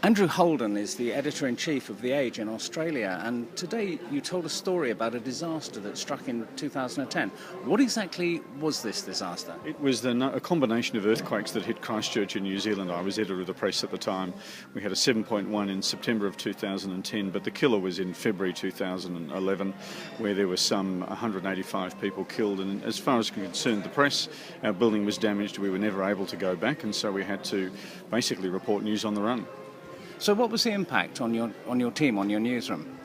Andrew Holden is the editor-in-chief of The Age in Australia, and today you told a story about a disaster that struck in 2010. What exactly was this disaster? It was a combination of earthquakes that hit Christchurch in New Zealand. I was editor of the press at the time. We had a 7.1 in September of 2010, but the killer was in February 2011, where there were some 185 people killed. And as far as concerned the press, our building was damaged. We were never able to go back, and so we had to basically report news on the run. So what was the impact on your team, on your newsroom?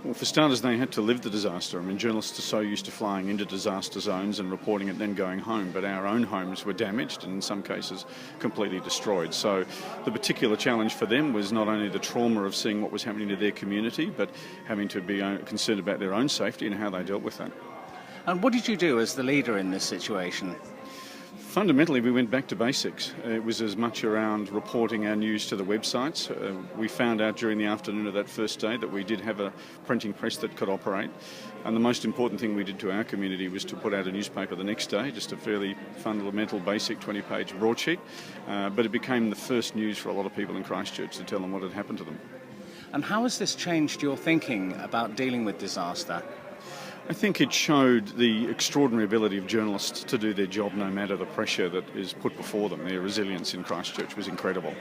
Well, for starters, they had to live the disaster. I mean, journalists are so used to flying into disaster zones and reporting it, then going home, but our own homes were damaged and in some cases completely destroyed. So the particular challenge for them was not only the trauma of seeing what was happening to their community, but having to be concerned about their own safety and how they dealt with that. And what did you do as the leader in this situation? Fundamentally, we went back to basics. It was as much around reporting our news to the websites. We found out during the afternoon of that first day that we did have a printing press that could operate. And the most important thing we did to our community was to put out a newspaper the next day, just a fairly fundamental, basic 20-page broadsheet. But it became the first news for a lot of people in Christchurch to tell them what had happened to them. And how has this changed your thinking about dealing with disaster? I think it showed the extraordinary ability of journalists to do their job no matter the pressure that is put before them. Their resilience in Christchurch was incredible.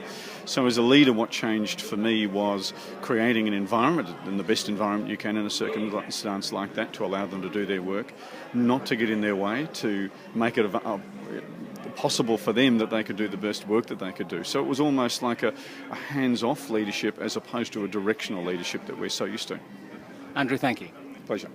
So as a leader, what changed for me was creating an environment, and the best environment you can in a circumstance like that, to allow them to do their work, not to get in their way, to make it possible for them that they could do the best work that they could do. So it was almost like a hands-off leadership as opposed to a directional leadership that we're so used to. Andrew, thank you. Pleasure.